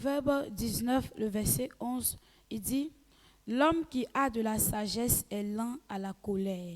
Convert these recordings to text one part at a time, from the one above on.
Proverbe 19, le verset 11, il dit « L'homme qui a de la sagesse est lent à la colère,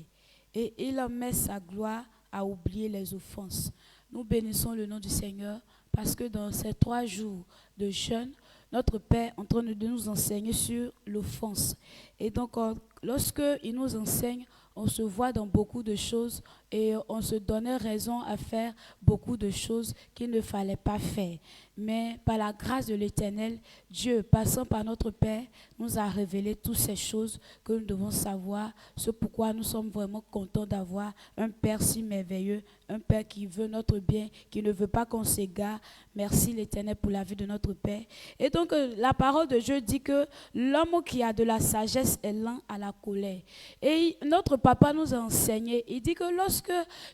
et il met sa gloire à oublier les offenses. » Nous bénissons le nom du Seigneur parce que dans ces 3 jours de jeûne, notre Père est en train de nous enseigner sur l'offense. Et donc, lorsque il nous enseigne, on se voit dans beaucoup de choses et on se donnait raison à faire beaucoup de choses qu'il ne fallait pas faire. Mais par la grâce de l'Éternel, Dieu, passant par notre Père, nous a révélé toutes ces choses que nous devons savoir. C'est pourquoi nous sommes vraiment contents d'avoir un Père si merveilleux, un Père qui veut notre bien, qui ne veut pas qu'on s'égare. Merci l'Éternel pour la vie de notre Père. Et donc, la parole de Dieu dit que l'homme qui a de la sagesse est lent à la colère. Et notre papa nous a enseigné, il dit que lorsque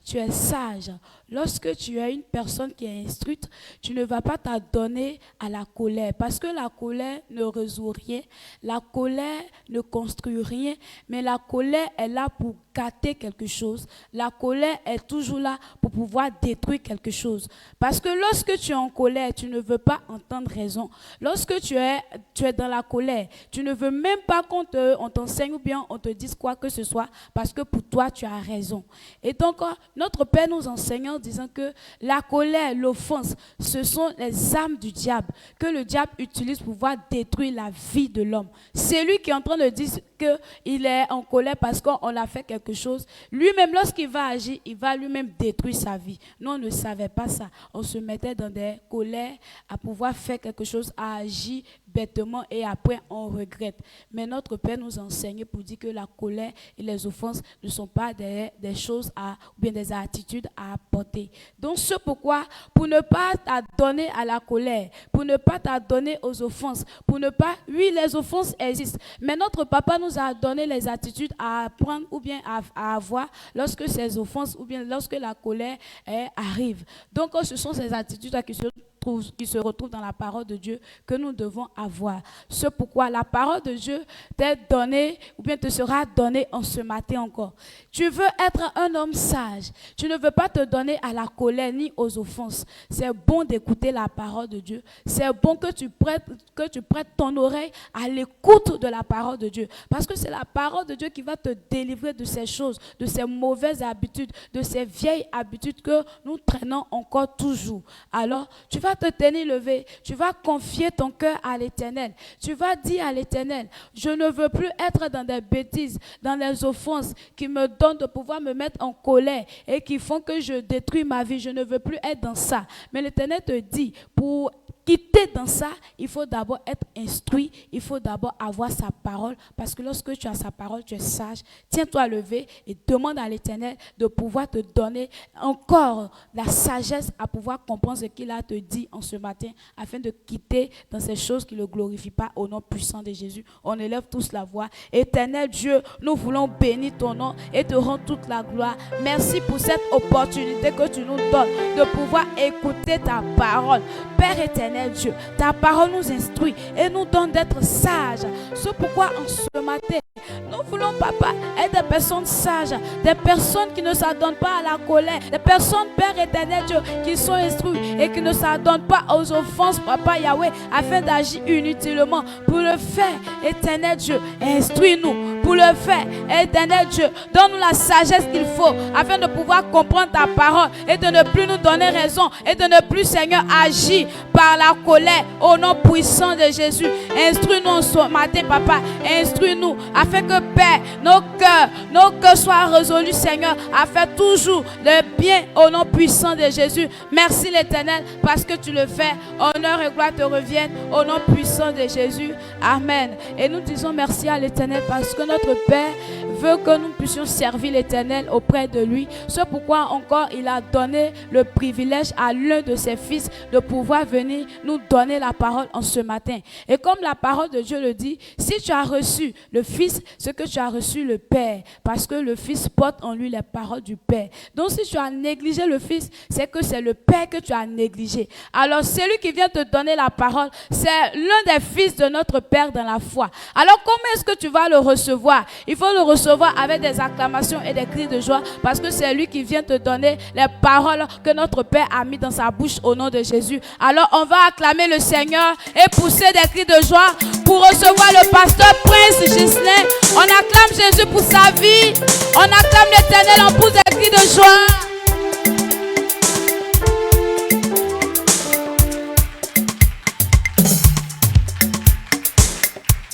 tu es sage, lorsque tu es une personne qui est instruite, tu ne vas pas t'adonner à la colère, parce que la colère ne résout rien, la colère ne construit rien, mais la colère est là pour gâter quelque chose. La colère est toujours là pour pouvoir détruire quelque chose. Parce que lorsque tu es en colère, tu ne veux pas entendre raison. Lorsque tu es dans la colère, tu ne veux même pas qu'on t'enseigne ou bien on te dise quoi que ce soit, parce que pour toi, tu as raison. Et donc, notre Père nous enseigne en disant que la colère, l'offense, ce sont les armes du diable que le diable utilise pour pouvoir détruire la vie de l'homme. C'est lui qui est en train de dire qu'il est en colère parce qu'on a fait quelque chose. Lui-même, lorsqu'il va agir, il va lui-même détruire sa vie. Nous, on ne savait pas ça. On se mettait dans des colères à pouvoir faire quelque chose, à agir bêtement et après on regrette. Mais notre Père nous enseigne pour dire que la colère et les offenses ne sont pas des choses ou bien des attitudes à apporter. Donc c'est pourquoi, pour ne pas t'adonner à la colère, pour ne pas t'adonner aux offenses, pour ne pas, oui, les offenses existent, mais notre papa nous a donné les attitudes à apprendre ou bien à avoir lorsque ces offenses ou bien lorsque la colère arrive. Donc ce sont ces attitudes qui se retrouvent dans la parole de Dieu que nous devons avoir. C'est pourquoi la parole de Dieu t'est donnée ou bien te sera donnée en ce matin encore. Tu veux être un homme sage. Tu ne veux pas te donner à la colère ni aux offenses. C'est bon d'écouter la parole de Dieu. C'est bon que tu prêtes ton oreille à l'écoute de la parole de Dieu. Parce que c'est la parole de Dieu qui va te délivrer de ces choses, de ces mauvaises habitudes, de ces vieilles habitudes que nous traînons encore toujours. Alors, tu vas te tenir levé, tu vas confier ton cœur à l'Éternel. Tu vas dire à l'Éternel, je ne veux plus être dans des bêtises, dans les offenses qui me donnent de pouvoir me mettre en colère et qui font que je détruis ma vie. Je ne veux plus être dans ça. Mais l'Éternel te dit, pour quitter dans ça, il faut d'abord être instruit, il faut d'abord avoir sa parole, parce que lorsque tu as sa parole, tu es sage. Tiens-toi levé et demande à l'Éternel de pouvoir te donner encore la sagesse à pouvoir comprendre ce qu'il a te dit en ce matin, afin de quitter dans ces choses qui ne le glorifient pas, au nom puissant de Jésus. On élève tous la voix. Éternel Dieu, nous voulons bénir ton nom et te rendre toute la gloire. Merci pour cette opportunité que tu nous donnes de pouvoir écouter ta parole. Père éternel Dieu, ta parole nous instruit et nous donne d'être sages. C'est pourquoi en ce matin, nous voulons, papa, être des personnes sages, des personnes qui ne s'adonnent pas à la colère, des personnes, Père éternel Dieu, qui sont instruites et qui ne s'adonnent pas aux offenses, papa Yahweh, afin d'agir inutilement. Pour le faire, éternel Dieu, instruis-nous. Pour le faire, éternel Dieu, donne-nous la sagesse qu'il faut afin de pouvoir comprendre ta parole et de ne plus nous donner raison et de ne plus, Seigneur, agir par la colère au nom puissant de Jésus. Instruis-nous ce matin, papa. Instruis-nous afin que, Père, nos cœurs soient résolus, Seigneur, à faire toujours le bien au nom puissant de Jésus. Merci l'Éternel parce que tu le fais. Honneur et gloire te reviennent au nom puissant de Jésus. Amen. Et nous disons merci à l'Éternel parce que notre Père veut que nous puissions servir l'Éternel auprès de lui. C'est pourquoi encore il a donné le privilège à l'un de ses fils de pouvoir venir nous donner la parole en ce matin. Et comme la parole de Dieu le dit, si tu as reçu le Fils, c'est que tu as reçu le Père, parce que le Fils porte en lui les paroles du Père. Donc si tu as négligé le Fils, c'est que c'est le Père que tu as négligé. Alors celui qui vient te donner la parole, c'est l'un des fils de notre Père dans la foi. Alors comment est-ce que tu vas le recevoir? recevoir. Il faut le recevoir avec des acclamations et des cris de joie parce que c'est lui qui vient te donner les paroles que notre Père a mis dans sa bouche au nom de Jésus. Alors on va acclamer le Seigneur et pousser des cris de joie pour recevoir le pasteur Prince Gislain. On acclame Jésus pour sa vie. On acclame l'Éternel, on pousse des cris de joie.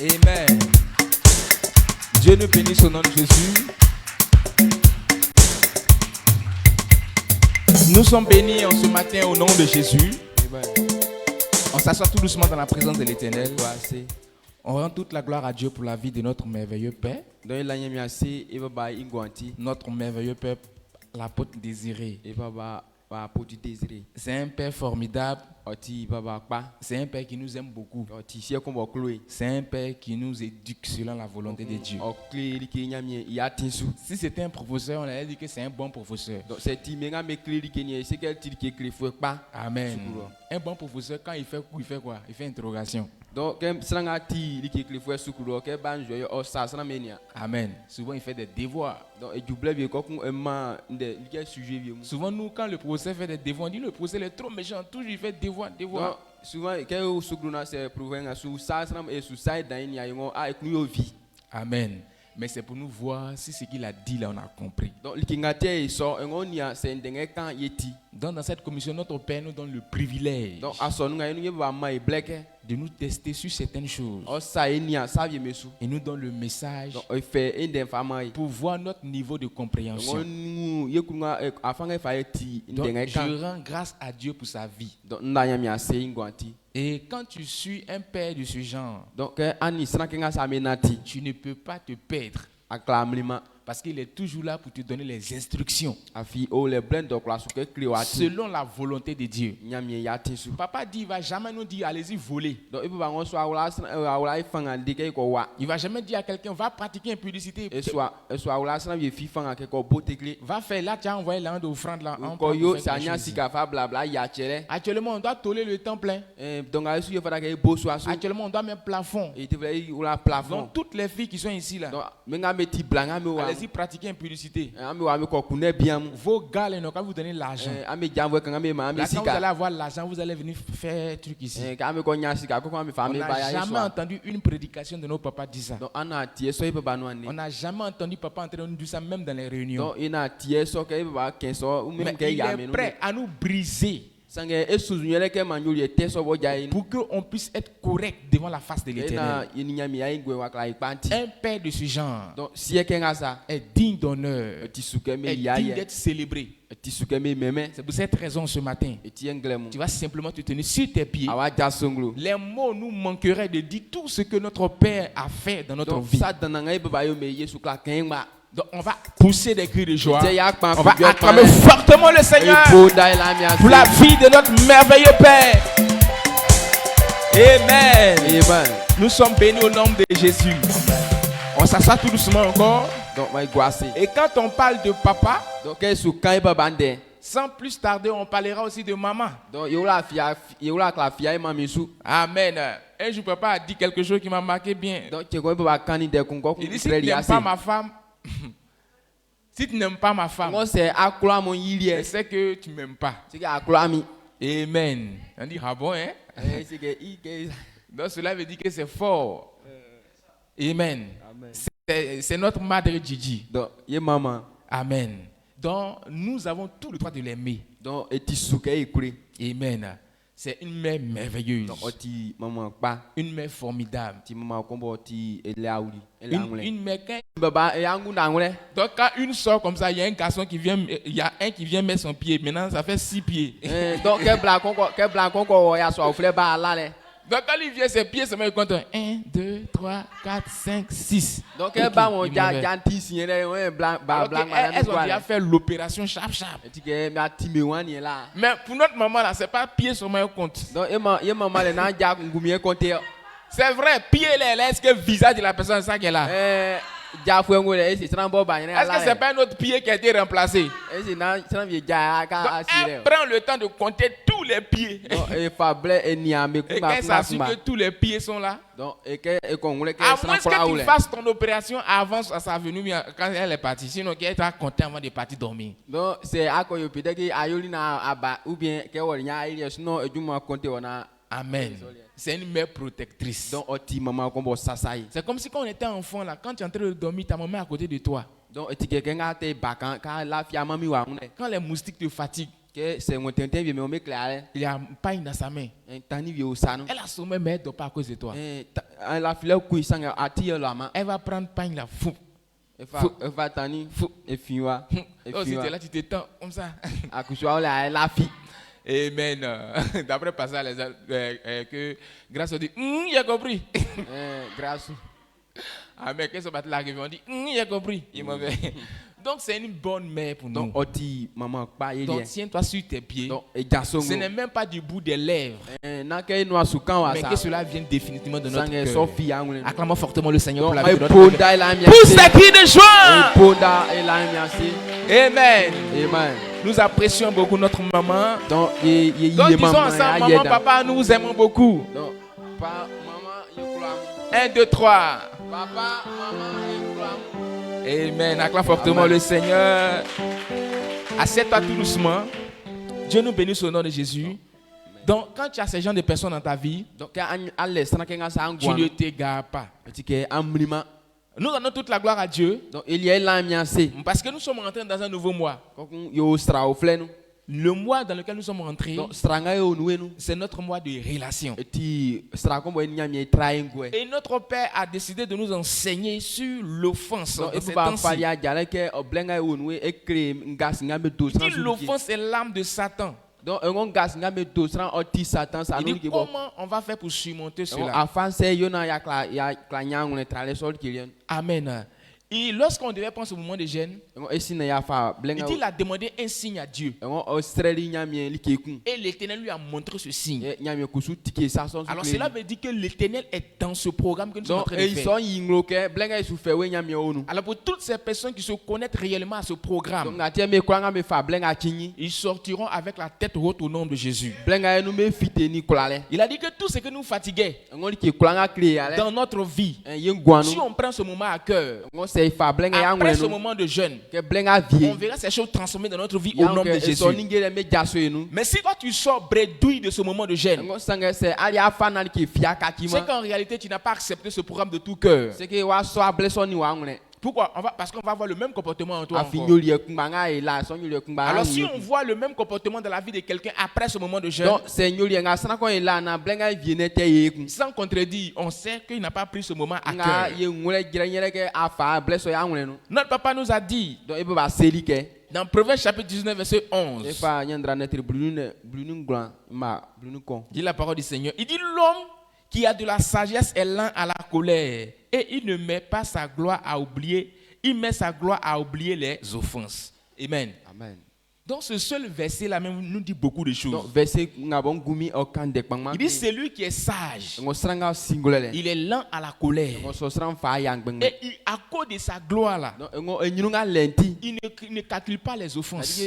Amen. Dieu nous bénisse au nom de Jésus. Nous sommes bénis en ce matin au nom de Jésus. Amen. On s'assoit tout doucement dans la présence de l'Éternel. On rend toute la gloire à Dieu pour la vie de notre merveilleux Père. Notre merveilleux Père, l'apôtre Désiré. C'est un Père formidable. C'est un Père qui nous aime beaucoup. C'est un Père qui nous éduque selon la volonté de Dieu. Si c'était un professeur, on allait dire que c'est un bon professeur. Amen. Un bon professeur, quand il fait quoi? Il fait interrogation. Amen. Souvent il fait des devoirs. Souvent nous, quand le professeur fait des devoirs, on dit le professeur est trop méchant, toujours il fait devoirs. Souvent Amen. Mais c'est pour nous voir si ce qu'il a dit là on a compris. Donc dans cette commission, notre Père nous donne le privilège de nous tester sur certaines choses. Et nous donne le message pour voir notre niveau de compréhension. Donc, je rends grâce à Dieu pour sa vie. Et quand tu suis un père de ce genre, tu ne peux pas te perdre. Parce qu'il est toujours là pour te donner les instructions selon la volonté de Dieu. Papa dit, il ne va jamais nous dire allez-y voler. Il ne va jamais dire à quelqu'un va pratiquer impudicité. Va faire là, tu as envoyé l'an d'offrande là. Actuellement, on doit toller le temps plein. Actuellement, on doit mettre plafond. Donc toutes les filles qui sont ici là, allez-y pratiquer impudicité. Vos gars, ils n'ont qu'à vous donner l'argent. Là, quand vous allez avoir l'argent, vous allez venir faire un truc ici. On n'a jamais entendu une prédication de nos papas dire ça. On n'a jamais entendu papa entrer nous dire ça, même dans les réunions. Mais il est prêt à nous briser pour qu'on puisse être correct devant la face de l'Éternel. Un père de ce genre est digne d'honneur, est digne d'être célébré. C'est pour cette raison ce matin, tu vas simplement te tenir sur tes pieds. Les mots nous manqueraient de dire tout ce que notre Père a fait dans notre vie. Donc on va pousser des cris de joie. On va acclamer fortement le Seigneur pour la vie de notre merveilleux Père. Amen. Nous sommes bénis au nom de Jésus. On s'assoit tout doucement encore. Et quand on parle de papa, sans plus tarder, on parlera aussi de maman. Amen. Un jour, papa a dit quelque chose qui m'a marqué bien. Il dit si tu n'aimes pas ma femme, si tu n'aimes pas ma femme, c'est que tu ne m'aimes pas. Amen. On dit ah bon, hein? Donc cela veut dire que c'est fort. Amen. C'est notre Madre Gigi. Amen. Donc nous avons tout le droit de l'aimer. Amen. C'est une mère merveilleuse. Une mère formidable. Une mère donc quand une sort comme ça, il y a un garçon qui vient, il y a un qui vient mettre son pied. Maintenant, ça fait 6 pieds. Donc quand il vient, ses pieds se mettent contre 1, 2, 3, 4, 5, 6. Donc elles ont déjà fait l'opération sharp. Mais pour notre maman là, c'est pas pied sur mon compte. C'est vrai, pied là, est-ce que le visage de la personne ça qu'elle a? Est-ce que c'est pas un autre pied qui a été remplacé? Donc, elle prend le temps de compter tous les pieds. Et qu'elle s'assure que tous les pieds sont là. À moins que tu fasses ton opération avant sa venue, quand elle est partie. Sinon, qu'elle t'a compté avant de partir dormir. Donc, c'est à quoi il peut dire ou bien Amen. C'est une mère protectrice. C'est comme si quand on était enfant, là, quand tu es en train de dormir, ta maman est à côté de toi. Quand les moustiques te fatiguent, il y a un pain dans sa main. Elle a sommeil, mais elle ne dort pas à cause de toi. Elle va prendre pain là. Elle va t'en oh, si tu es là, tu t'étends comme ça. Amen. D'après passage, que grâce au dit, il a compris. Grâce. Amen. Qu'est-ce que tu as arrivé? On dit, il a compris. Il m'a fait. Donc c'est une bonne mère pour nous. Donc tiens-toi sur tes pieds. Ce n'est même pas du bout des lèvres. Mais que cela vienne définitivement de notre cœur. Acclamons fortement le Seigneur pour la vie de notre cœur. Pousse des cris de joie. Amen. Amen. Nous apprécions beaucoup notre maman. Donc disons ensemble, maman, papa, nous vous aimons beaucoup. 1, 2, 3. Papa, maman, Amen. Acclame fortement le Seigneur. Assieds-toi tout doucement. Dieu nous bénisse au nom de Jésus. Donc, quand tu as ce genre de personnes dans ta vie, tu ne t'égares pas. Nous donnons toute la gloire à Dieu. Parce que nous sommes rentrés dans un nouveau mois. Le mois dans lequel nous sommes rentrés, c'est notre mois de relation. Et notre Père a décidé de nous enseigner sur l'offense. L'offense est l'âme de Satan. Il dit comment on va faire pour surmonter cela. Amen. Et lorsqu'on devait prendre ce moment de jeûne, il a demandé un signe à Dieu. Et l'Éternel lui a montré ce signe. Alors cela veut dire que l'Éternel est dans ce programme que nous sommes en train de faire. Alors pour toutes ces personnes qui se connectent réellement à ce programme, ils sortiront avec la tête haute au nom de Jésus. Il a dit que tout ce que nous fatiguait dans notre vie, si on prend ce moment à cœur, après ce moment de jeûne, on verra ces choses transformées dans notre vie au nom de Jésus. Mais si toi tu sors bredouille de ce moment de jeûne, c'est qu'en réalité tu n'as pas accepté ce programme de tout cœur. Pourquoi? Parce qu'on va avoir le même comportement en toi. Alors si on voit le même comportement dans la vie de quelqu'un après ce moment de jeûne, sans contredire, on sait qu'il n'a pas pris ce moment à cœur. Notre papa nous a dit dans Proverbe chapitre 19 verset 11, dit la parole du Seigneur, il dit l'homme qui a de la sagesse est lent à la colère et il ne met pas sa gloire à oublier, il met sa gloire à oublier les offenses. Amen. Amen. Donc ce seul verset là même nous dit beaucoup de choses. Il dit celui qui est sage, il est lent à la colère. Et à cause de sa gloire là, il ne calcule pas les offenses.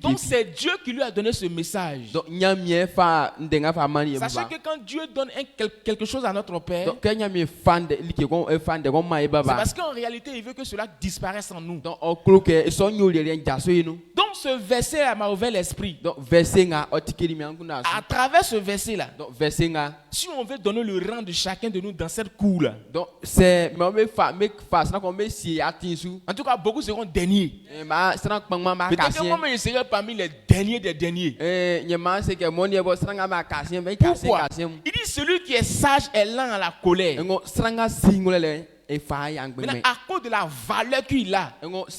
Donc c'est Dieu qui lui a donné ce message. Sachez que quand Dieu donne quelque chose à notre Père, c'est parce qu'en réalité il veut que cela disparaisse en nous. Donc ce verset m'a ouvert l'esprit. À travers ce verset là, si on veut donner le rang de chacun de nous dans cette cour là, en tout cas beaucoup seront derniers. Peut-être que moi je serai parmi les derniers des derniers. Pourquoi? Il dit celui qui est sage est lent à la colère. Maintenant, à cause de la valeur qu'il a, à cause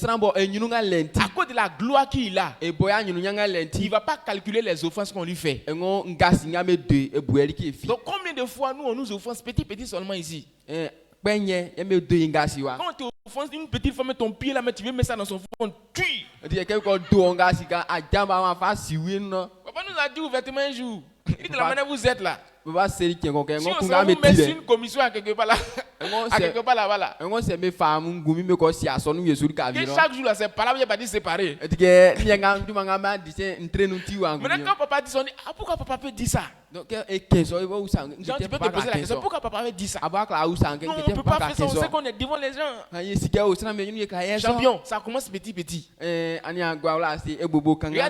de la gloire qu'il a, il ne va pas calculer les offenses qu'on lui fait. Donc combien de fois nous on nous offense petit seulement ici? Quand on t'offense une petite fois, ton pied là, mais tu veux mettre ça dans son fond, tui. Papa nous a dit ouvertement un jour, il dit de la manière vous êtes là. Si on vous met sur une commission à quelque part là, quelque part là-bas là. On sait mes femmes goumi me ko si aso nu Yesu ka vi. Chaque jour là c'est parole pas dit séparé. Maintenant quand papa dit pourquoi papa peut dire ça? Donc et qu'est-ce tu peux te poser la question pourquoi papa avait dit ça? Non, on ne peut pas faire ça, on sait qu'on est devant les gens. Champion, ça commence petit. Regarde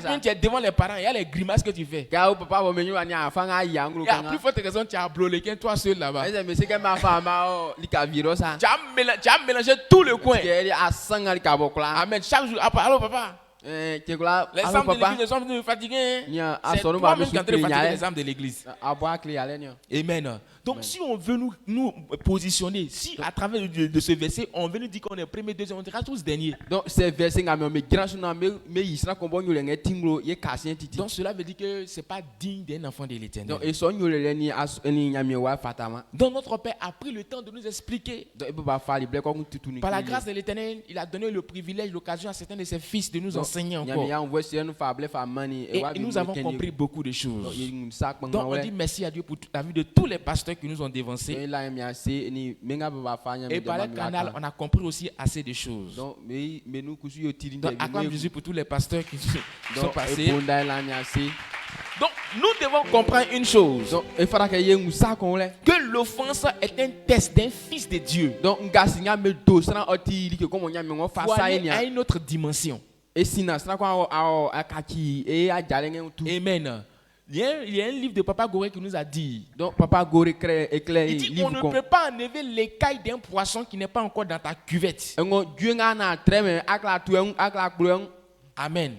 bien, tu es devant les parents, il y a les grimaces que tu fais. Il y a plus forte raison, tu as bloqué qu'un toi seul là-bas. Tu as mélangé tout le coin. Amen, chaque jour, alors papa. Les âmes de l'église sont venus fatigués. C'est toi-même qui es en train de fatiguer les âmes de l'église. Amen. Donc si on veut nous positionner, si à travers de ce verset, on veut nous dire qu'on est premier, deuxième, on sera tous derniers. Donc ce verset, donc cela veut dire que ce n'est pas digne d'un enfant de l'Éternel. Donc notre Père a pris le temps de nous expliquer. Par la grâce de l'Éternel, il a donné le privilège, l'occasion à certains de ses fils de nous enseigner encore. Et nous avons compris beaucoup de choses. Donc on dit merci à Dieu pour la vie de tous les pasteurs qui nous ont dévancés. Et par le canal, on a compris aussi assez de choses. Donc acclame Jésus pour tous les pasteurs qui sont passés. Donc nous devons comprendre une chose, que l'offense est un test d'un fils de Dieu pour aller à une autre dimension. Amen. Il y a un livre de Papa Goré qui nous a dit. Donc Papa Goré éclaire. Il dit on ne peut pas enlever l'écaille d'un poisson qui n'est pas encore dans ta cuvette. Amen.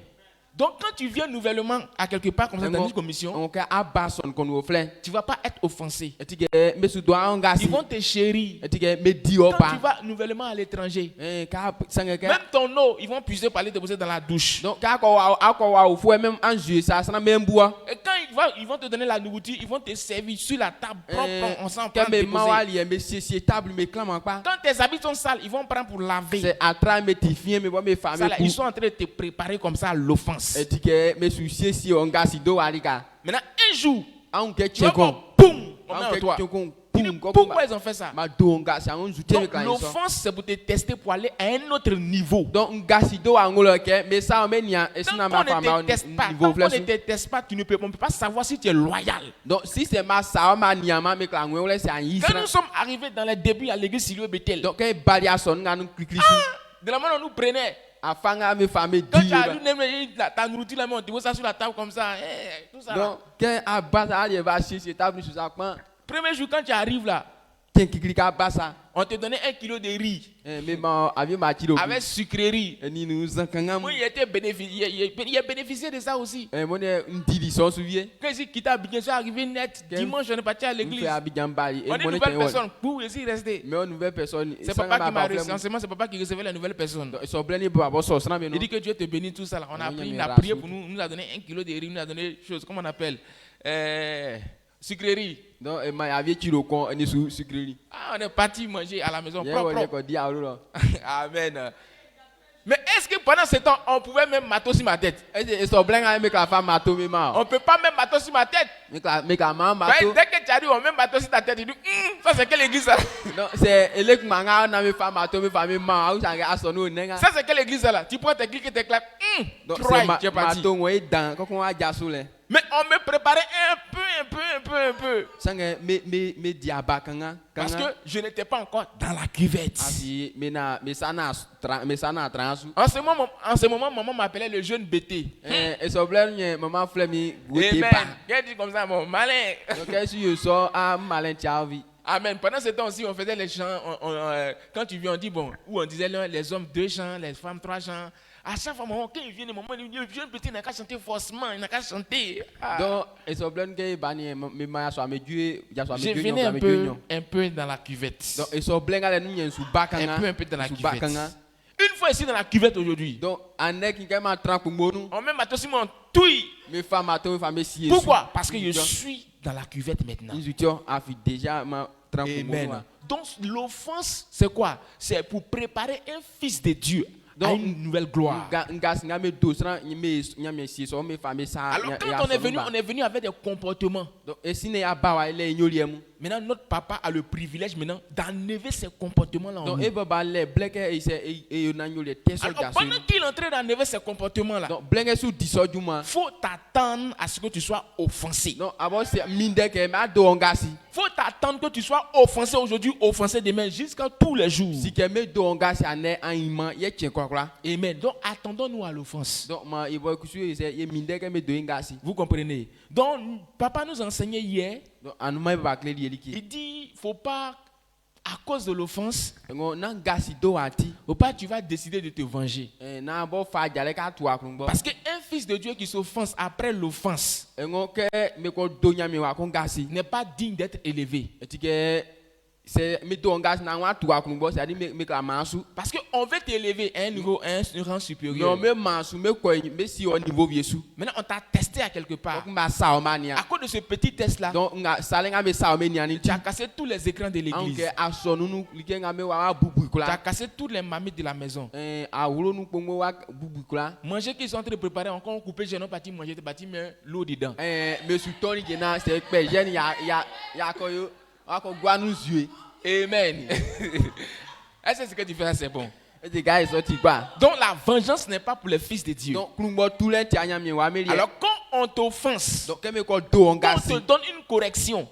Donc quand tu viens nouvellement à quelque part comme ça dans une commission, tu ne vas pas être offensé. Ils vont te chérir. Quand tu vas nouvellement à l'étranger, même ton eau, ils vont puiser pour aller te poser dans la douche. Et quand ils vont te donner la nourriture, ils vont te servir sur la table propre, on s'en prend déposer. Quand tes habits sont sales, ils vont prendre pour laver. Ils sont en train de te préparer comme ça à l'offense. Maintenant, un jour, tu vas voir, boum, on met en toi. Pourquoi ils ont fait ça? Donc, l'offense, c'est pour te tester pour aller à un autre niveau. Donc, on ne te teste pas, tu ne peux pas savoir si tu es loyal. Donc, si c'est quand nous sommes arrivés dans les débuts à l'église Silo Bethel, de la manière dont on nous prenait. Quand tu as vu ta nourriture, on te voit ça sur la table comme ça. Tout ça. Donc, premier jour, quand tu arrives là, on te donnait 1 kilo de riz avec sucrerie. Moi, il a bénéficié de ça aussi. Quand il quitte Abidjan, je suis arrivé net. Dimanche, on est parti à l'église. On est une nouvelle personne. Pour ici rester. C'est papa qui m'a reçu. C'est papa qui recevait la nouvelle personne. Il dit que Dieu te bénit tout ça. On a pris, il a prié pour nous. Il nous a donné 1 kilo de riz. Il nous a donné des choses, comment on appelle sucrerie. Donc, on est parti manger à la maison propre. Amen. Mais est-ce que pendant ce temps, on pouvait même matos ma tête? On ne peut pas même matos ma tête. Dès que tu arrives, on met matos ta tête. Tu dis, ça c'est quelle église ça? Ça c'est quelle église là? Tu prends tes clics et tes claques. Tu es parti. Mais on me préparait un peu. Parce que je n'étais pas encore dans la cuvette. En ce moment, maman m'appelait le jeune BT. Amen. Qu'est-ce dit comme ça, mon malin? Amen. Pendant ce temps aussi, on faisait les chants. Quand tu viens, on dit bon, où on disait les hommes 2 chants, les femmes 3 chants. À chaque fois, quand il vient, il dit, jeune petit, il n'a qu'à chanter forcément, il n'a qu'à chanter. Donc, je venais un peu dans la cuvette. Un peu dans la cuvette. Une fois ici dans la cuvette aujourd'hui. On met ma tosse mon touille. Pourquoi? Parce que je suis dans la cuvette maintenant. Amen. Donc l'offense, c'est quoi? C'est pour préparer un fils de Dieu à une nouvelle gloire. Alors quand on est venu avec des comportements. maintenant notre papa a le privilège maintenant d'enlever ces comportements-là en nous. Alors, pendant qu'il est en train d'enlever ces comportements-là, il faut t'attendre à ce que tu sois offensé. Il faut t'attendre que tu sois offensé aujourd'hui, offensé demain, jusqu'à tous les jours. Amen. Donc attendons-nous à l'offense. Vous comprenez? Donc papa nous enseignait hier. Il dit, faut pas, à cause de l'offense, faut pas tu vas décider de te venger. Parce qu'un fils de Dieu qui s'offense après l'offense n'est pas digne d'être élevé. Parce qu'on veut t'élever à un niveau, un rang supérieur. Maintenant, on t'a testé à quelque part. À cause de ce petit test-là, tu as cassé tous les écrans de l'église. Tu as cassé toutes les marmites de la maison. Manger qu'ils sont en train de préparer, encore coupé, j'ai non parti manger, t'es parti mettre l'eau dedans. Amen. Est-ce que ce que tu fais, c'est bon? Donc la vengeance n'est pas pour les fils de Dieu. Alors quand on t'offense, quand on te donne une correction,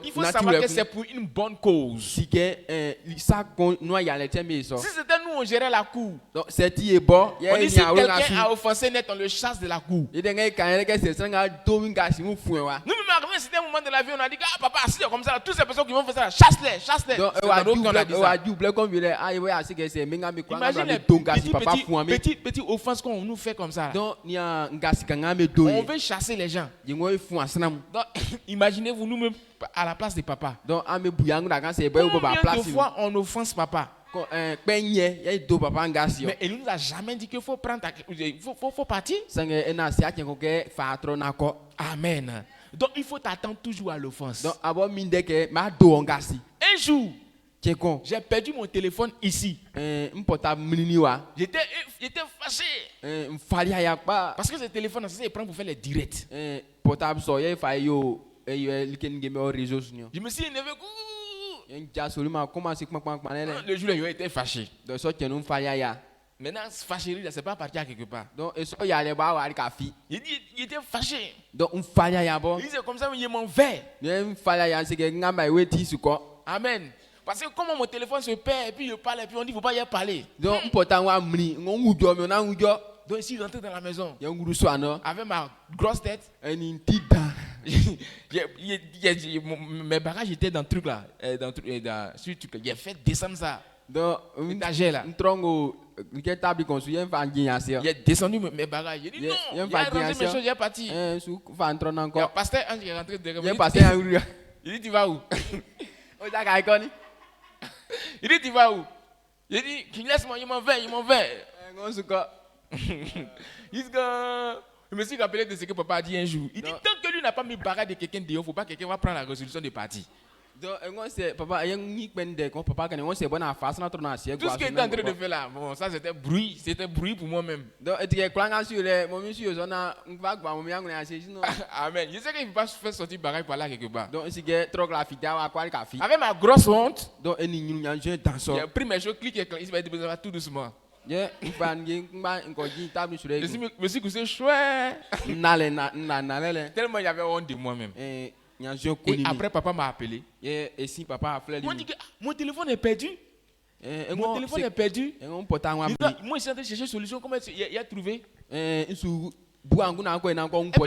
il faut savoir que c'est pour une bonne cause. Si c'était nous, on gérait la cour. On dit si quelqu'un a offensé net, on le chasse de la cour. Nous-mêmes, c'était un moment de la vie, on a dit, ah papa, si c'est comme ça, toutes ces personnes qui vont faire ça, chasse-les, chasse-les. Imagine les petites offenses qu'on nous fait comme ça. On veut chasser les gens. Donc, imaginez-vous nous-mêmes à la place de papa. Combien de fois on offense papa? Mais il ne nous a jamais dit qu'il faut prendre faut partir. Amen. Donc il faut t'attendre toujours à l'offense. Un jour, j'ai perdu mon téléphone ici. J'étais fâché. Parce que ce téléphone, ça se prend pour faire les directs. Je me suis énervé. Le jour-là, il était fâché. Maintenant, fâcherie, c'est pas parti à quelque part. Il était fâché. Il disait comme ça, il m'en fait. Amen. Parce que comment mon téléphone se perd, et puis je parle, et puis on dit qu'il ne faut pas y parler. Donc ici, il est rentré dans la maison. Avec ma grosse tête. Mes bagages étaient dans le truc là. J'ai fait descendre ça. L'étagère là. Il a descendu mes bagages. J'ai dit non, il a rangé mes choses, il est parti. Le pasteur Ange est rentré derrière moi. Il dit tu vas où? Il dit tu vas où? J'ai dit laisse-moi, il m'en veut. Je me suis rappelé de ce que papa a dit un jour. Il dit tant que lui n'a pas mis barrage de quelqu'un dehors, il ne faut pas que quelqu'un va prendre la résolution de partir. Tout ce qu'il était en train de faire là, bon, ça c'était bruit pour moi-même. Amen. Je sais qu'il ne faut pas faire sortir barrage par là quelque part. Avec ma grosse honte, j'ai pris mes choses, clic et il va tout doucement. Je me suis couché chouette. Tellement il y avait honte de moi-même. Et après, papa m'a appelé. Il m'a dit que mon téléphone est perdu. Mon téléphone est perdu. Moi, je suis en train de chercher une solution. Comment il a trouvé? Et puis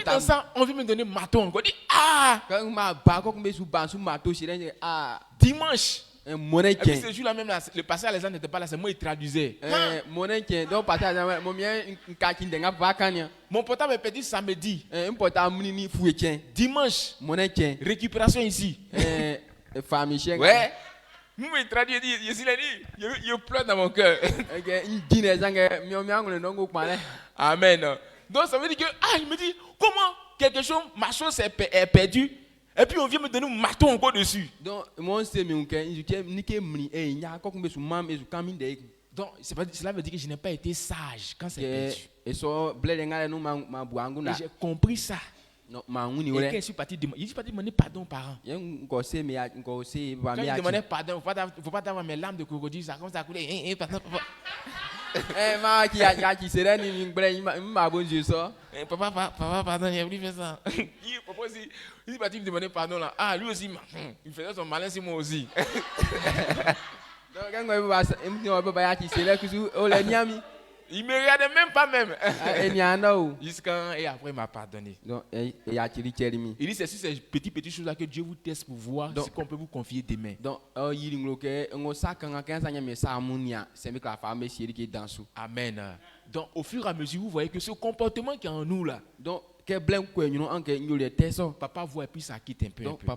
dans ça, on vient me donner maton. On dit dimanche. Et puis ce jour-là même, le pasteur Alexandre n'était pas là, c'est moi qui traduisais. Mon portable est perdu samedi. Dimanche, récupération ici. Ouais. Moi, il traduit, je pleure dans mon cœur. Amen. Donc ça veut dire que, il me dit, comment quelque chose, ma chose est perdue? Et puis on vient me donner un marteau encore dessus. Donc, cela veut dire que je n'ai pas été sage quand c'est perdu. Et j'ai compris ça. Non, mauni Et quand je suis parti demander pardon aux parents. Quand je demandais pardon, il ne faut pas avoir mes larmes de crocodile, ça commence à couler. Pardon, papa. Papa, pardon, il a voulu faire ça. Papa aussi, il est parti me demander pardon là. Ah, lui aussi, il faisait son malin sur moi aussi. Il me regardait même pas même. Jusqu'à et après il m'a pardonné. Il dit c'est sur ces petites choses là que Dieu vous teste pour voir ce qu'on peut vous confier demain. Amen. Donc au fur et à mesure vous voyez que ce comportement qui est en nous là. Papa voit et puis ça quitte un peu. Donc je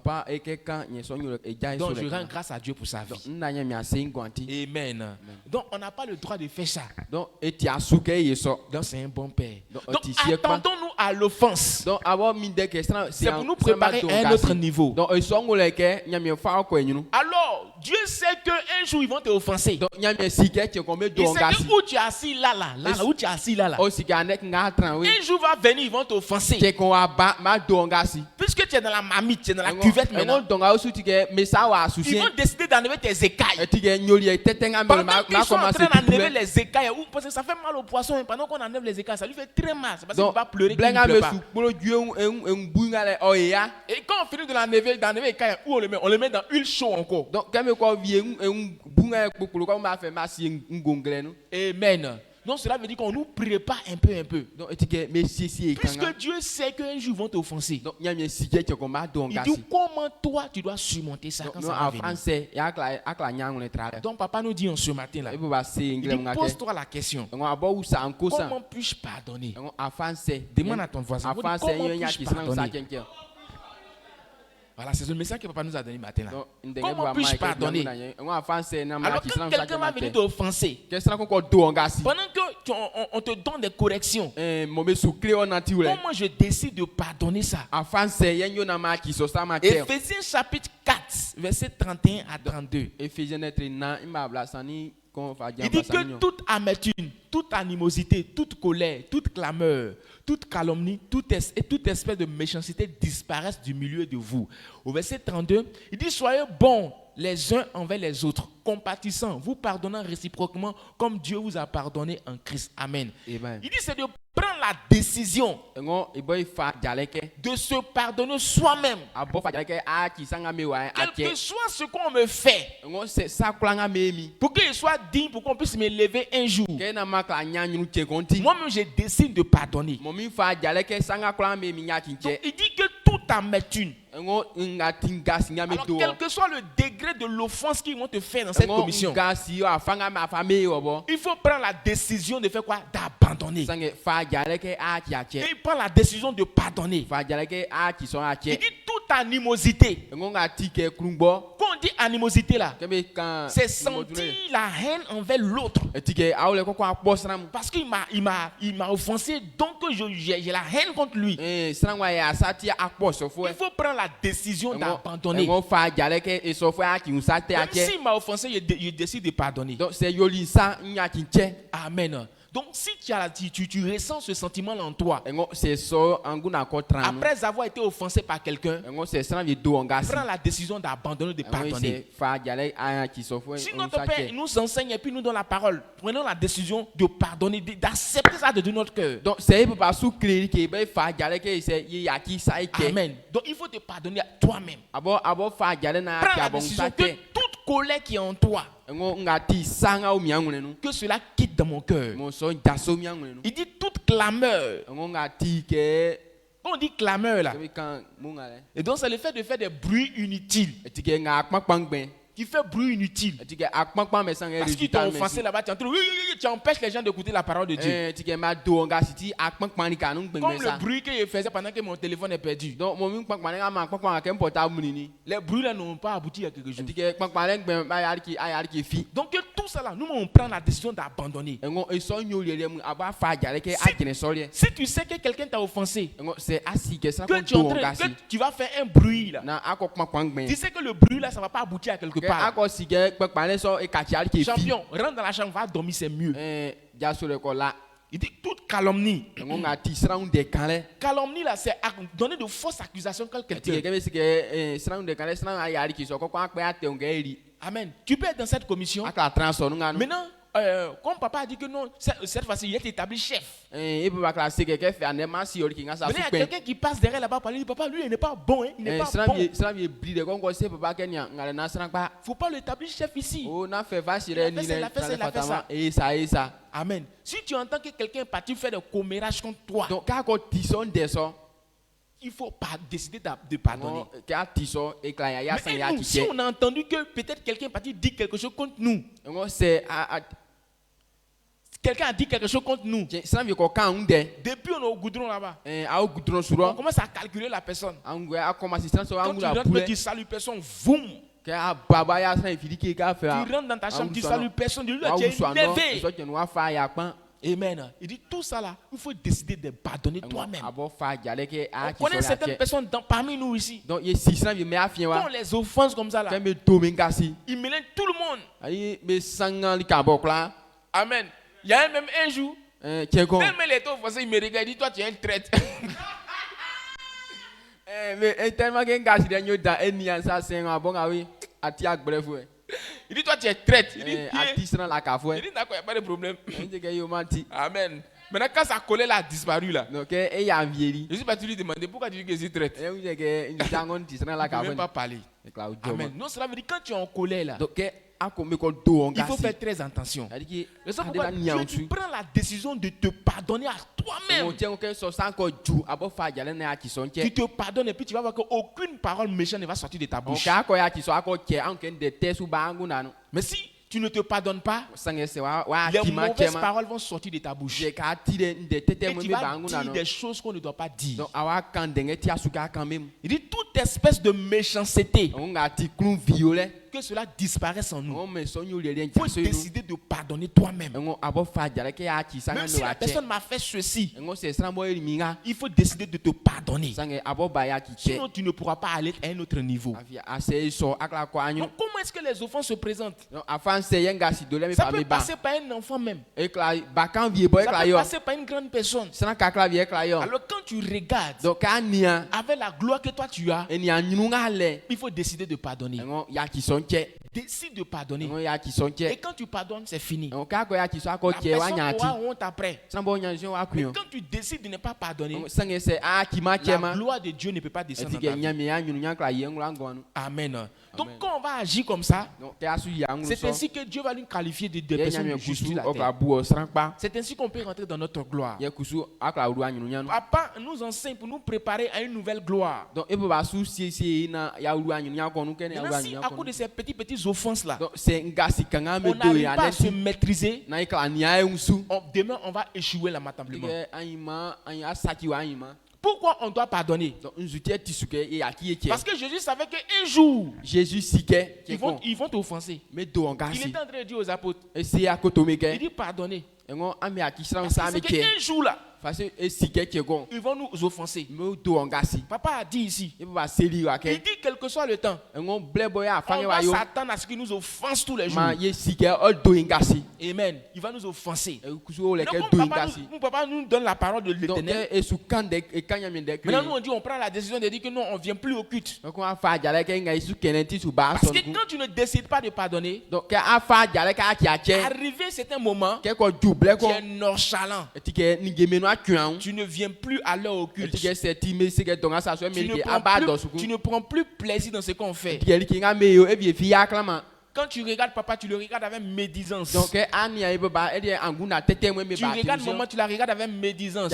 rends grâce à Dieu pour sa vie. Amen. Donc on n'a pas le droit de faire ça. Donc c'est un bon père. Donc attendons-nous à l'offense. C'est pour nous préparer à un autre niveau. Alors Dieu sait qu'un jour ils vont te offenser. Il sait que où tu es assis là où tu es assis là. Un jour va venir ils vont t'offenser. Puisque tu es dans la marmite, tu es dans la cuvette maintenant. Ils vont décider d'enlever tes écailles. Pendant qu'ils sont en train d'enlever les écailles, parce que ça fait mal au poisson, et pendant qu'on enlève les écailles, ça lui fait très mal. C'est parce qu'il va pleurer qu'il ne pleure pas. Et quand on finit de d'enlever les écailles, où on le met dans l'huile chaude encore. Amen. Donc cela veut dire qu'on nous prépare un peu. Puisque Dieu sait qu'un jour ils vont t'offenser. Il dit comment toi tu dois surmonter ça quand ça va venir. Donc papa nous dit en ce matin là. Il dit pose-toi la question. Comment puis-je pardonner? Demande à ton voisin. Comment puis-je pardonner? Voilà, c'est le message que papa nous a donné matin là. Comment puis-je pardonner? Alors quand quelqu'un va venir t'offenser, pendant qu'on te donne des corrections, comment je décide de pardonner ça? Éphésiens chapitre 4, verset 31 à 32. Il dit que toute amertume, toute animosité, toute colère, toute clameur, toute calomnie, toute espèce de méchanceté disparaissent du milieu de vous. Au verset 32, il dit soyez bons les uns envers les autres, compatissants, vous pardonnant réciproquement comme Dieu vous a pardonné en Christ. Amen. Amen. Il dit c'est de prendre la décision de se pardonner soi-même. Quel que soit ce qu'on me fait, pour qu'il soit digne, pour qu'on puisse me lever un jour, moi-même je décide de pardonner. Donc, il dit que toute amertume, alors quel que soit le degré de l'offense qu'ils vont te faire dans cette commission, il faut prendre la décision de faire quoi? D'abandonner. Et il prend la décision de pardonner. Il dit toute animosité. Quand on dit animosité là, c'est sentir la haine envers l'autre. Parce qu'il m'a offensé, donc j'ai la haine contre lui. Il faut prendre la décision d'abandonner. Même s'il m'a offensé, je décide de pardonner. Amen. Donc si tu ressens ce sentiment-là en toi, après avoir été offensé par quelqu'un, prends la décision d'abandonner, de pardonner. Si notre Père nous enseigne et puis nous donne la parole, prenons la décision de pardonner, d'accepter ça de notre cœur. Donc amen. Donc il faut te pardonner à toi-même. Prends la décision que toute colère qui est en toi, que cela quitte dans mon cœur. Il dit toute clameur. Quand on dit clameur là, et donc c'est le fait de faire des bruits inutiles. Qui fait bruit inutile. Parce qu'ils t'ont offensé là-bas, tu empêches les gens d'écouter la parole de Dieu. Comme le bruit que je faisais pendant que mon téléphone est perdu. Les bruits là n'ont pas abouti à quelque chose. Donc tout ça là, nous on prend la décision d'abandonner. Si tu sais que quelqu'un t'a offensé, que tu vas faire un bruit là, tu sais que le bruit là ça va pas aboutir à quelque part. Champion, rentre dans la chambre, va dormir, c'est mieux. Il dit toute calomnie. Calomnie là, c'est donner de fausses accusations contre quelqu'un. Amen. Tu peux être dans cette commission. Maintenant, comme papa a dit que non, cette fois-ci, il est établi chef. Mais il y a quelqu'un qui passe derrière là-bas pour lui dire, papa, lui, il n'est pas bon. Hein, il n'est pas bon. Il ne faut pas l'établir chef ici. Il a fait ça. Amen. Si tu entends que quelqu'un est parti faire des commérages contre toi, il ne faut pas décider de pardonner. Mais nous, si on a entendu que peut-être quelqu'un est parti dire quelque chose contre nous, quelqu'un a dit quelque chose contre nous, depuis on est au goudron là-bas, on commence à calculer la personne. Quand tu rentres, tu salues personne, voum. Tu rentres dans ta chambre, tu salues personne, tu es énervé. Amen. Il dit tout ça là, il faut décider de pardonner toi-même. On connaît certaines personnes parmi nous ici. Quand on les offense comme ça là, ils mélangent tout le monde. Amen. Il y a même un jour, tellement il était offensé, il me regarde, il dit toi tu es un traître. Il dit toi tu es traître. Il dit d'accord, il n'y a pas de problème. Amen. Maintenant quand ça collait là, a disparu là. Je suis parti lui demander pourquoi tu dis que je suis traître. Il ne veut pas parler. Amen. Non, cela veut dire quand tu es en colère là, il faut faire très attention. C'est pourquoi tu prends la décision de te pardonner à toi-même. Tu te pardonnes et puis tu vas voir qu'aucune parole méchante ne va sortir de ta bouche. Mais si tu ne te pardonnes pas, les mauvaises paroles vont sortir de ta bouche. Et tu vas dire des choses qu'on ne doit pas dire. Il dit toute espèce de méchanceté, que cela disparaisse en nous. Il faut décider de pardonner toi-même. Même si la personne m'a fait ceci, il faut décider de te pardonner. Sinon tu ne pourras pas aller à un autre niveau. Donc, comment est-ce que les offenses se présentent? Ça peut passer par un enfant même. Ça peut passer par une grande personne. Alors quand tu regardes avec la gloire que toi tu as, il faut décider de pardonner. Décide de pardonner. Et quand tu pardonnes, c'est fini. La personne aura honte après. Mais quand tu décides de ne pas pardonner, la gloire de Dieu ne peut pas descendre dans ta vie. Amen. Donc quand on va agir comme ça, c'est ainsi que Dieu va nous qualifier de personnes justes sur la terre. C'est ainsi qu'on peut rentrer dans notre gloire. Papa nous enseigne pour nous préparer à une nouvelle gloire. Maintenant, si à cause de ces petites offenses là, on n'arrive pas à se maîtriser, demain on va échouer lamentablement. Pourquoi on doit pardonner? Parce que Jésus savait qu'un jour, ils vont t'offenser. Il était en train de dire aux apôtres, il dit pardonnez. Parce qu'un jour là, ils vont nous offenser. Papa a dit ici, il dit quel que soit le temps, on va s'attendre à ce qu'il nous offense tous les jours. Amen. Il va nous offenser. Mon papa nous donne la parole de l'Éternel. Maintenant nous on dit, on prend la décision de dire que non, on ne vient plus au culte. Parce que quand tu ne décides pas de pardonner, arrivé c'est un moment, tu es nonchalant. Tu ne viens plus à l'heure au culte. Tu ne prends plus plaisir dans ce qu'on fait. Quand tu regardes papa, tu le regardes avec médisance. Tu regardes maman, tu la regardes avec médisance.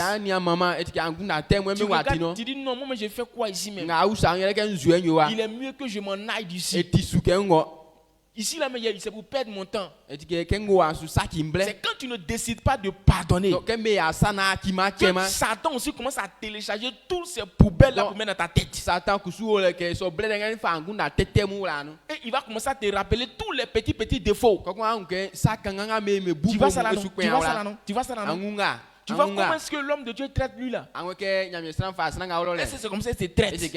Tu dis non, moi j'ai fait quoi ici même? Il est mieux que je m'en aille d'ici. Ici, là, c'est pour perdre mon temps. C'est quand tu ne décides pas de pardonner que Satan aussi commence à télécharger toutes ces poubelles là pour mettre dans ta tête. Et il va commencer à te rappeler tous les petits défauts. Tu vois ça là, non? Tu vois comment est-ce que l'homme de Dieu traite lui là? Est-ce que c'est comme ça qu'il te traite? Tu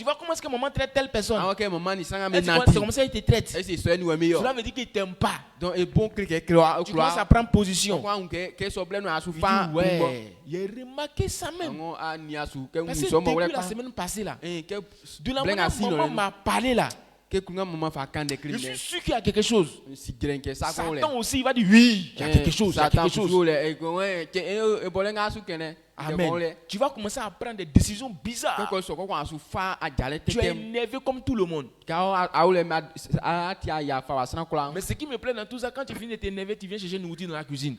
vois comment est-ce que maman traite telle personne? C'est comme ça qu'il te traite. Cela veut dire qu'il ne t'aime pas. Tu commences à prendre position. Ouais, il a remarqué ça même. Parce que depuis la semaine passée là, de la manière dont maman m'a parlé là, je suis sûr qu'il y a quelque chose. Satan aussi, il va dire oui, il y a quelque chose. Il y a quelque chose. Amen. Tu vas commencer à prendre des décisions bizarres. Tu es énervé comme tout le monde. Mais ce qui me plaît dans tout ça, quand tu finis de t'énerver, tu viens chercher une outil dans la cuisine.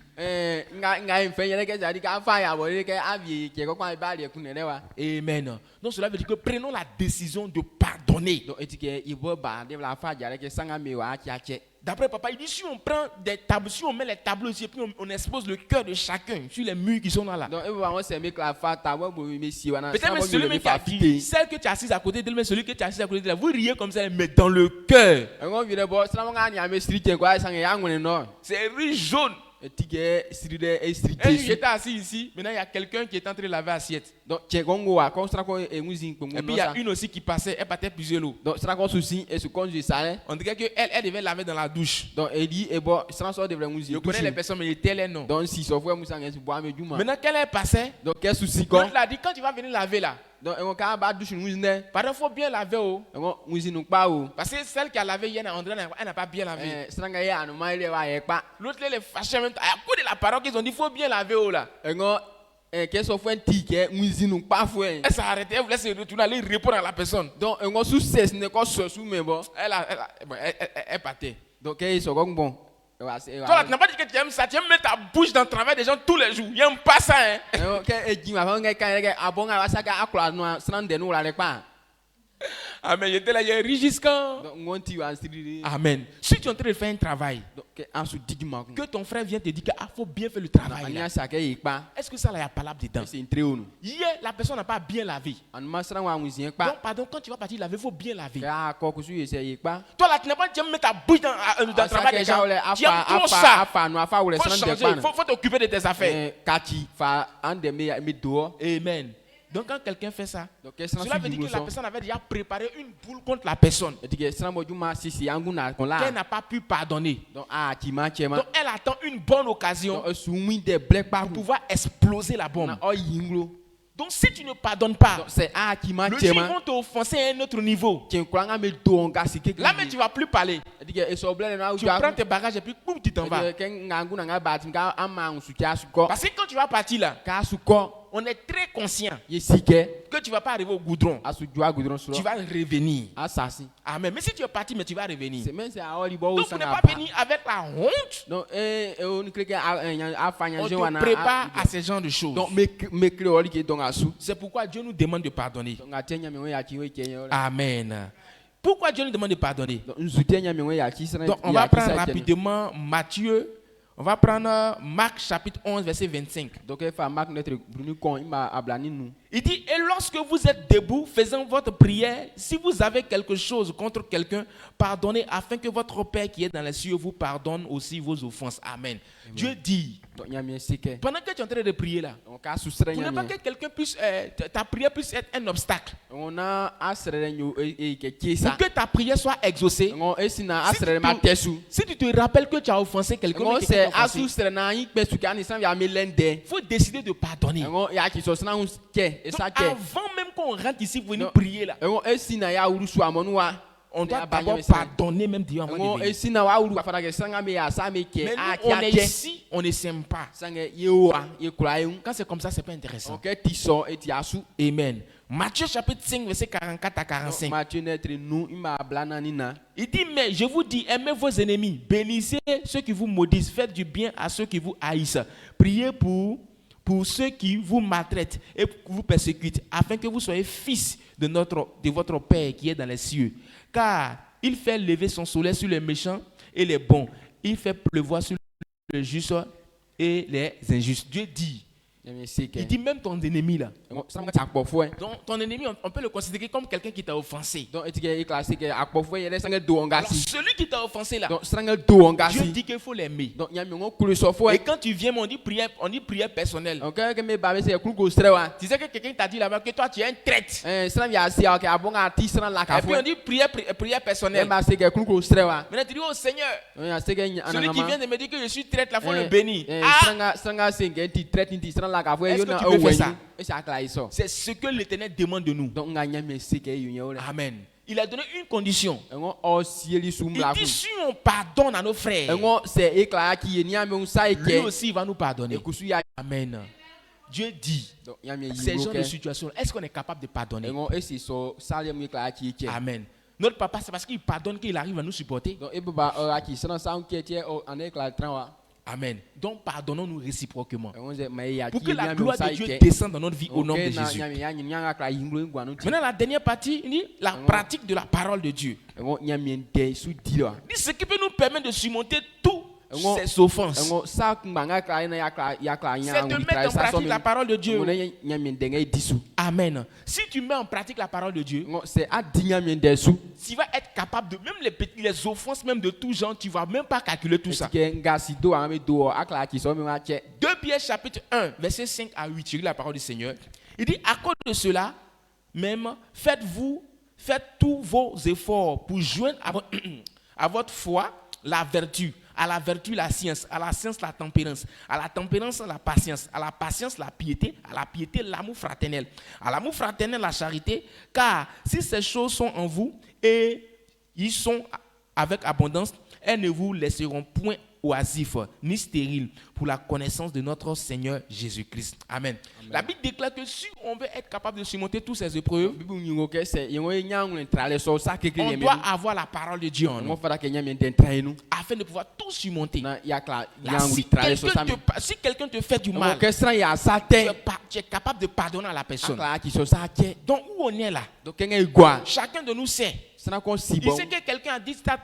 Amen. Donc cela veut dire que prenons la décision de pardonner. D'après papa, il dit si on prend des tableaux, si on met les tableaux ici et puis on expose le cœur de chacun sur les murs qui sont là. Peut-être même celui qui a dit, celle que tu as assise à côté d'elle, mais celui que tu as assis à côté d'elle, vous riez comme ça, mais dans le cœur. C'est riche jaune. J'étais assis ici, maintenant il y a quelqu'un qui est en train de laver l'assiette. Et puis il y a une aussi qui passait, elle battait plusieurs lots. On dirait qu'elle devait laver dans la douche. Je connais les personnes, mais je tais les noms. Maintenant qu'elle passait, elle a dit quand tu vas venir laver là, il faut bien laver. Parce que celle qui a lavé hier, elle n'a pas bien lavé. L'autre, elle est fâchée même. À cause de la parole qu'ils ont dit, il faut bien laver. Elle s'est arrêtée, elle voulait se retourner, aller répondre à la personne. Elle partait. Toi là, tu n'as pas dit que tu aimes ça, tu aimes mettre ta bouche dans le travail des gens tous les jours. Il n'aime pas ça, hein. Amen. J'étais là, il est rigiscant. Amen. Si tu es en train de faire un travail, que ton frère vient te dire qu'il faut bien faire le travail. Est-ce que ça là, il y a palable dedans? Hier, la personne n'a pas bien lavé. Donc, pardon, quand tu vas partir laver, il faut bien laver. Toi là, tu n'as pas dit mettre ta bouche dans le travail des gens. Tu aimes trop ça. Il faut changer, il faut t'occuper de tes affaires. Amen. Donc quand quelqu'un fait ça, cela veut dire que la personne avait déjà préparé une boule contre la personne qu'elle n'a pas pu pardonner. Donc elle attend une bonne occasion pour pouvoir exploser la bombe. Donc si tu ne pardonnes pas, le jour ils vont t'offenser à un autre niveau. Là mais tu ne vas plus parler. Tu prends tes bagages et puis boum, tu t'en vas. Parce que quand tu vas partir là, on est très conscient que tu ne vas pas arriver au goudron. Tu vas revenir. Amen. Mais si tu es parti, mais tu vas revenir. Donc vous n'êtes pas venu avec la honte. On te prépare à ce genre de choses. C'est pourquoi Dieu nous demande de pardonner. Amen. Pourquoi Dieu nous demande de pardonner? Donc on va prendre rapidement Matthieu. On va prendre Marc chapitre 11 verset 25. Il dit, et lorsque vous êtes debout faisant votre prière, si vous avez quelque chose contre quelqu'un, pardonnez afin que votre Père qui est dans les cieux vous pardonne aussi vos offenses. Amen. Dieu dit, pendant que tu es en train de prier là, vous n'avez pas que quelqu'un puisse, ta prière puisse être un obstacle. Pour que ta prière soit exaucée, si tu te rappelles que tu as offensé quelqu'un, il faut décider de pardonner. Donc, avant même qu'on rentre ici pour venir prier là, on doit d'abord pardonner même Dieu avant de venir. Mais nous, on est ici, on ne s'aime pas. Quand c'est comme ça, c'est pas intéressant. Amen. Matthieu chapitre 5 verset 44 à 45. Il dit, mais je vous dis, aimez vos ennemis, bénissez ceux qui vous maudissent, faites du bien à ceux qui vous haïssent, priez pour ceux qui vous maltraitent et vous persécutent, afin que vous soyez fils de votre Père qui est dans les cieux. Car il fait lever son soleil sur les méchants et les bons. Il fait pleuvoir sur les justes et les injustes. Dieu dit, Il dit même ton ennemi là. Donc ton ennemi, on peut le considérer comme quelqu'un qui t'a offensé. Alors, celui qui t'a offensé là, Dieu dit qu'il faut l'aimer. Et quand tu viens, on dit prière personnelle. Tu sais que quelqu'un t'a dit là-bas que toi tu es un traître. Et puis on dit prière personnelle. Maintenant tu dis au Seigneur, celui qui vient de me dire que je suis traître, il faut le bénir. Est-ce que tu peux faire ça? C'est ce que l'Éternel demande de nous. Amen. Il a donné une condition. Il dit si on pardonne à nos frères, lui aussi il va nous pardonner. Amen. Dieu dit, ces genres de situations, est-ce qu'on est capable de pardonner? Amen. Notre papa, c'est parce qu'il pardonne qu'il arrive à nous supporter. Amen. Donc pardonnons-nous réciproquement. Pour que la gloire de Dieu descende dans notre vie au nom de Jésus. Maintenant la dernière partie, il dit la pratique de la parole de Dieu. Dit ce qui peut nous permettre de surmonter tout ces offenses. C'est de mettre en pratique la parole de Dieu. Amen. Si tu mets en pratique la parole de Dieu, tu vas être capable de, même les offenses, même de tout genre, tu ne vas même pas calculer tout ça. 2 Pierre chapitre 1, verset 5 à 8, je lis la parole du Seigneur. Il dit, à cause de cela, même, faites tous vos efforts pour joindre à votre foi la vertu. À la vertu, la science. À la science, la tempérance. À la tempérance, la patience. À la patience, la piété. À la piété, l'amour fraternel. À l'amour fraternel, la charité. Car si ces choses sont en vous et ils sont avec abondance, elles ne vous laisseront point oisifs ni stériles pour la connaissance de notre Seigneur Jésus-Christ. Amen. La Bible déclare que si on veut être capable de surmonter toutes ces épreuves, on doit avoir la parole de Dieu en nous afin de pouvoir tout surmonter. Si quelqu'un te fait du mal, tu es capable de pardonner à la personne. Donc où on est là? Chacun de nous sait. Il sait que quelqu'un a dit ça,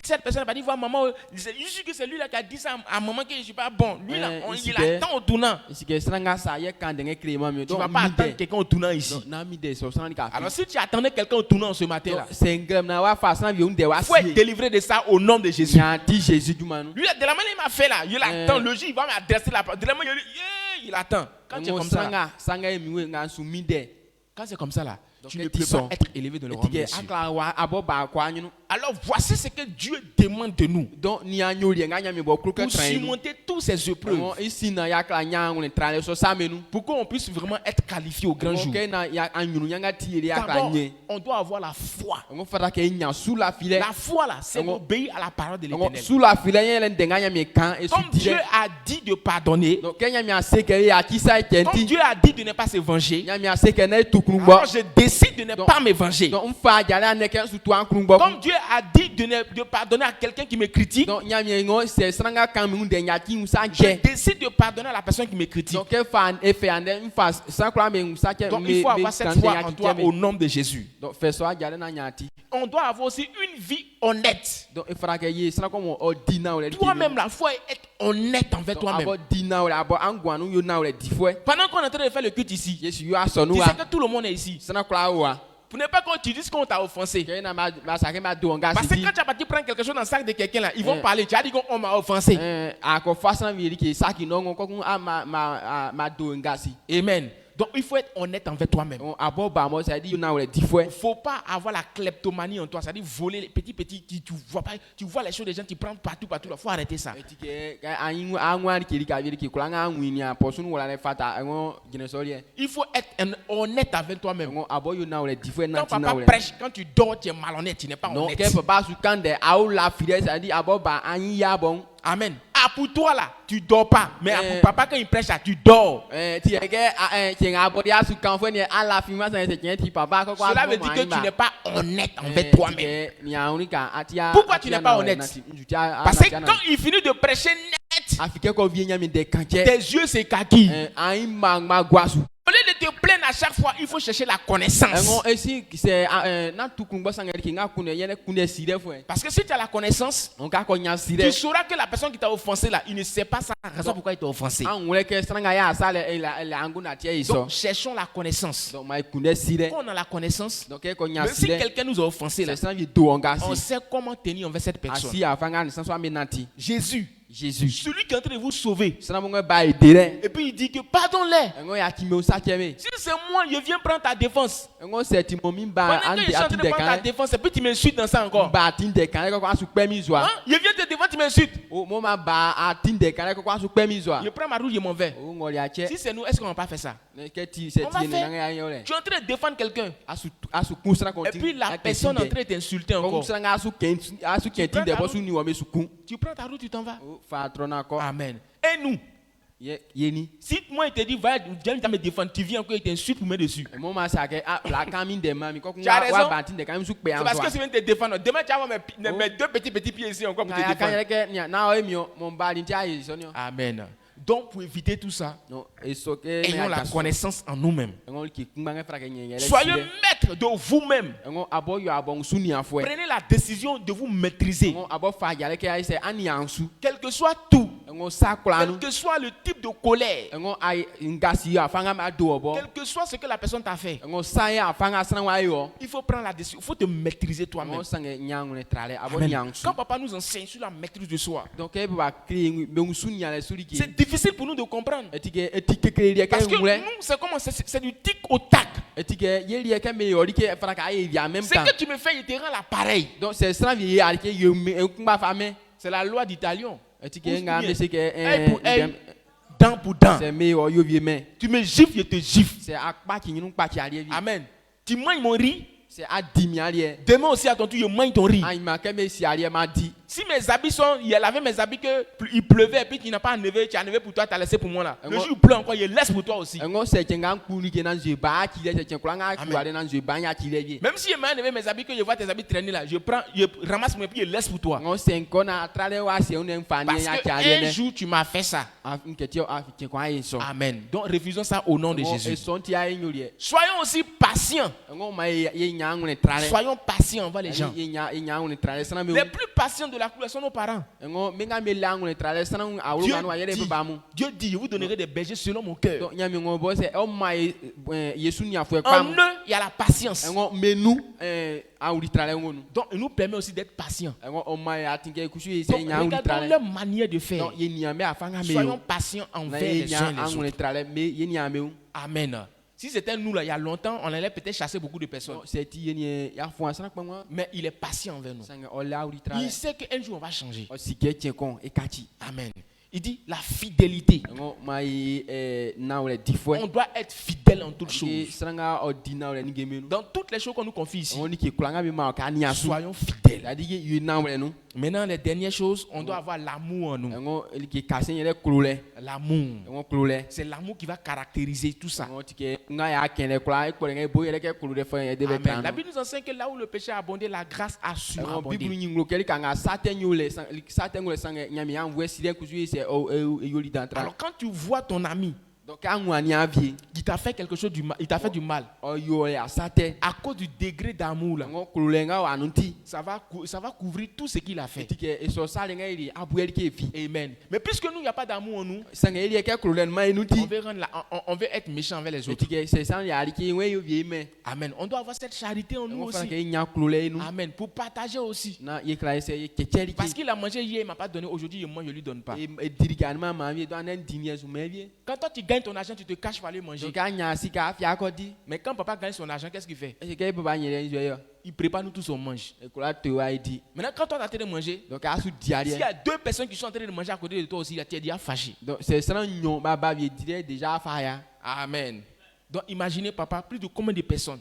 cette personne va dire voir maman, il sait que c'est lui là qui a dit ça à maman que je ne suis pas bon. Lui là, il attend au tournant. Tu ne vas pas attendre quelqu'un au tournant ici. Alors si tu attendais quelqu'un au tournant ce matin là, il faut être délivré de ça au nom de Jésus. Lui là, de la manière il m'a fait là, il attend, le jour il va m'adresser la parole. De la manière il attend. Quand tu es comme ça là, quand c'est comme ça là, tu ne peux pas être élevé dans le royaume de Dieu. Alors voici ce que Dieu demande de nous pour surmonter tous ces épreuves, pour qu'on puisse vraiment être qualifié au grand jour. D'abord, on doit avoir la foi. La foi là, c'est d'obéir à la parole de l'Éternel. Comme Dieu a dit de pardonner, comme Dieu a dit de ne pas se venger, alors je décide de ne pas me venger. Comme Dieu a dit de pardonner à quelqu'un qui me critique, je décide de pardonner à la personne qui me critique. Donc il faut avoir cette foi en toi au nom de Jésus. On doit avoir aussi une vie honnête. Toi-même, la foi est être honnête envers toi-même. Pendant qu'on est en train de faire le culte ici, tu sais que tout le monde est ici. Pour ne pas qu'on te dise qu'on t'a offensé. Parce que quand tu as parti prendre quelque chose dans le sac de quelqu'un là, ils vont parler. Tu as dit qu'on m'a offensé. Amen. Donc il faut être honnête envers toi-même. Il ne faut pas avoir la kleptomanie en toi, c'est-à-dire voler les petits, tu vois les choses des gens, tu prends partout. Il faut arrêter ça. Il faut être honnête avec toi-même. Quand papa prêche, quand tu dors, tu es malhonnête, tu n'es pas honnête. Amen. Ah, pour toi là, tu dors pas. Mais pour papa, quand il prêche là, tu dors. Cela veut dire que tu n'es pas honnête envers toi-même. Pourquoi tu n'es pas honnête? Parce que quand il finit de prêcher net, tes yeux s'écarquillent. Au lieu de te plaindre à chaque fois, il faut chercher la connaissance. Parce que si tu as la connaissance, tu sauras que la personne qui t'a offensé là, il ne sait pas sa raison pourquoi il t'a offensé. Donc, cherchons la connaissance. Quand on a la connaissance, même si quelqu'un nous a offensé là, on sait comment tenir envers cette personne. Jésus, celui qui est en train de vous sauver, et puis il dit que pardonne-les. Si c'est moi, je viens prendre ta défense. Pendant que je suis en train de prendre ta défense, et puis tu m'insultes dans ça encore. Je viens te défendre, tu m'insultes. Je prends ma rouge et mon verre. Si c'est nous, est-ce qu'on ne va pas faire ça? On va faire. Tu es en train de défendre quelqu'un. Et puis la personne est en train de t'insulter encore. Tu prends ta route, tu t'en vas. Amen. Et nous? Si moi il te dit va me défendre, tu viens encore et t'insultes pour me dessus. Tu as raison. C'est parce que je viens te défendre. Demain tu vas avoir mes deux petits pieds ici encore pour te défendre. Amen. Donc pour éviter tout ça, ayons la connaissance en nous-mêmes. Soyez maître de vous-même. Prenez la décision de vous maîtriser. Quel que soit tout, quel que soit le type de colère, quel que soit ce que la personne t'a fait, il faut prendre la décision, il faut te maîtriser toi-même. Quand papa nous enseigne sur la maîtrise de soi, c'est difficile pour nous de comprendre. Parce que nous, c'est comment? C'est du tic au tac. Ce que tu me fais, il te rend l'appareil. C'est la loi d'Italion. Œil pour œil, dent pour dent. Tu me gifles, je te gifle. Amen. Tu manges mon riz. Demain aussi à ton tour, je mange ton riz. Si mes habits sont, il avait mes habits que il pleuvait et puis tu n'as pas enlevé, tu as enlevé pour toi, tu as laissé pour moi là. Le jour où il pleut encore, il laisse pour toi aussi. Même si il m'a enlevé mes habits, que je vois tes habits traîner là, je ramasse mes pieds et je laisse pour toi. Parce qu'un jour tu m'as fait ça. Amen. Donc refusons ça au nom de Jésus. Soyons aussi patients. Soyons patients envers les gens. Les plus patients de la couleur sont nos parents. Dieu dit, je vous donnerai des bergers selon mon cœur. En eux, il y a la patience. Donc il nous permet aussi d'être patients. Donc regardons leur manière de faire. Soyons patients envers les uns et les autres. Amen. Si c'était nous là, il y a longtemps, on allait peut-être chasser beaucoup de personnes. Mais il est patient envers nous. Il sait qu'un jour on va changer. Amen. Il dit la fidélité. On doit être fidèle en toutes choses. Dans toutes les choses qu'on nous confie ici, soyons fidèles. Maintenant, les dernières choses, on doit avoir l'amour en nous. L'amour. C'est l'amour qui va caractériser tout ça. Amen. La Bible nous enseigne que là où le péché a abondé, la grâce a surabondé. Alors quand tu vois ton ami qui t'a fait quelque chose du mal, il t'a fait du mal, à cause du degré d'amour là, ça va couvrir tout ce qu'il a fait. Amen. Mais puisque nous, il n'y a pas d'amour en nous, on veut être méchant envers les autres. Amen. On doit avoir cette charité en nous aussi. Amen. Pour partager aussi. Parce qu'il a mangé hier, il ne m'a pas donné. Aujourd'hui, moi, je ne lui donne pas. Quand toi, tu gagnes ton argent, tu te caches pour aller manger. Mais quand papa gagne son argent, qu'est-ce qu'il fait? Il prépare nous tous, on mange. Maintenant, quand toi tu es en train de manger, s'il y a deux personnes qui sont en train de manger à côté de toi aussi, tu es déjà fâché. Amen. Donc imaginez papa, plus de combien de personnes?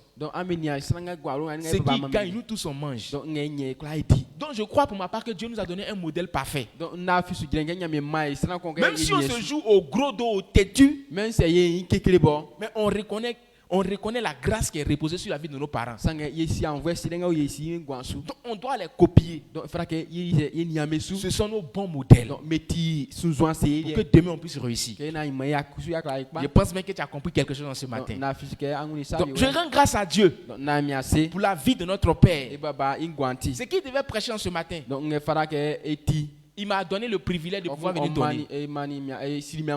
C'est qui gagne, nous tous on mange. Donc je crois pour ma part que Dieu nous a donné un modèle parfait. Même si on se joue au gros dos, au têtu, mais on reconnaît on reconnaît la grâce qui est reposée sur la vie de nos parents. Donc on doit les copier. Ce sont nos bons modèles. Pour que demain on puisse réussir. Je pense même que tu as compris quelque chose dans ce matin. Donc je rends grâce à Dieu pour la vie de notre Père. Ce qu'il devait prêcher en ce matin, il m'a donné le privilège de pouvoir venir donner.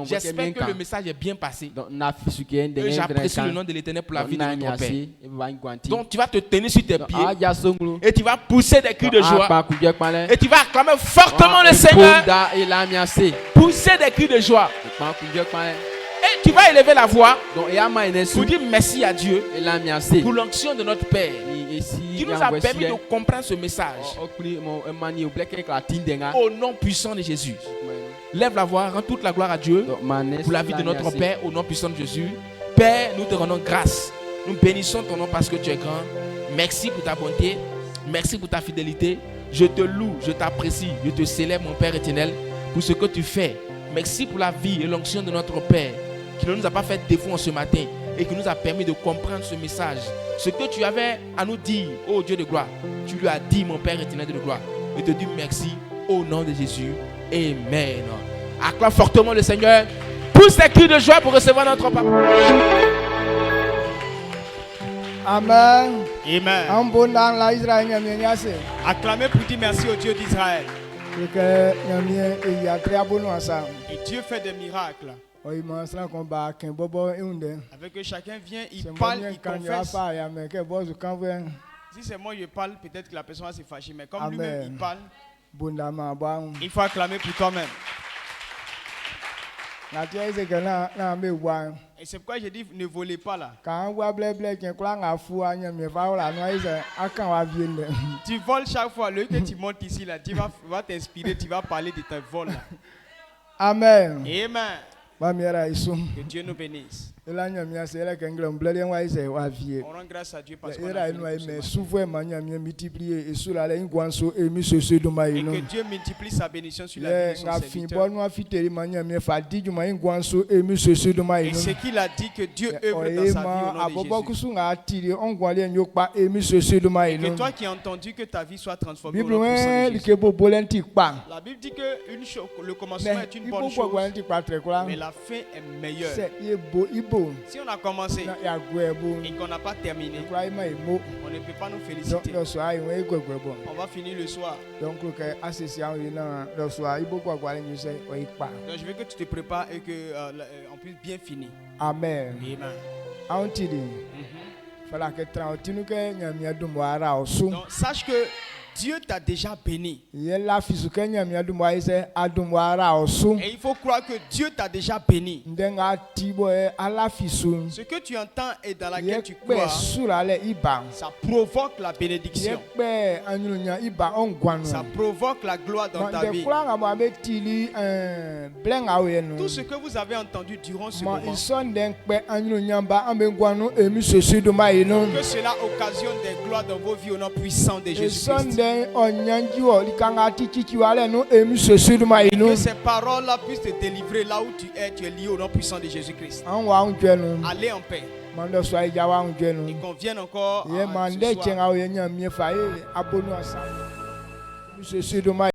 J'espère que le message est bien passé. Et j'apprécie le nom de l'Éternel pour la vie de notre Père. Donc tu vas te tenir sur tes pieds et tu vas pousser des cris de joie. Et tu vas acclamer fortement le Seigneur. Pousser des cris de joie. Et tu vas élever la voix pour dire merci à Dieu pour l'onction de notre Père qui nous a permis de comprendre ce message au nom puissant de Jésus. Lève la voix, rends toute la gloire à Dieu pour la vie de notre Père au nom puissant de Jésus. Père, nous te rendons grâce. Nous bénissons ton nom parce que tu es grand. Merci pour ta bonté. Merci pour ta fidélité. Je te loue, je t'apprécie, je te célèbre mon Père éternel pour ce que tu fais. Merci pour la vie et l'onction de notre Père qui ne nous a pas fait défaut en ce matin et qui nous a permis de comprendre ce message. Ce que tu avais à nous dire, ô Dieu de gloire, tu lui as dit, mon Père éternel de gloire. Je te dis merci au nom de Jésus. Amen. Acclame fortement le Seigneur. Pousse des cris de joie pour recevoir notre papa. Amen. Amen. Acclamez pour dire merci au Dieu d'Israël. Et Dieu fait des miracles. Avec que chacun vient, il parle, il confesse. Si c'est moi je parle, peut-être que la personne va se fâcher. Mais comme lui-même il parle, il faut acclamer pour toi-même. Et c'est pourquoi je dis ne volez pas là. Tu voles chaque fois. Le que tu montes ici là, tu vas t'inspirer, tu vas parler de tes vols là. Amen. Amen. Que Dieu nous bénisse. On rend grâce à Dieu parce qu'on a fini et que Dieu multiplie sa bénédiction sur la vie de son serviteur. Et ce qu'il a dit que Dieu œuvre dans sa vie au nom de Jésus. Et que toi qui as entendu que ta vie soit transformée au nom de Jésus. La Bible dit que le commencement est une bonne chose, mais la fin est meilleure. Si on a commencé et qu'on n'a pas terminé, on ne peut pas nous féliciter. On va finir le soir. Donc je veux que tu te prépares et qu'on puisse bien finir. Amen. Amen. Donc sache que Dieu t'a déjà béni. Et il faut croire que Dieu t'a déjà béni. Ce que tu entends et dans laquelle tu crois, ça provoque la bénédiction. Ça provoque la gloire dans ta vie. Tout ce que vous avez entendu durant ce moment, que cela occasionne des gloires dans vos vies au nom puissant de Jésus-Christ. Que ces paroles-là puissent te délivrer là où tu es lié au nom puissant de Jésus-Christ. Allez en paix. Et qu'on vienne encore ce soir.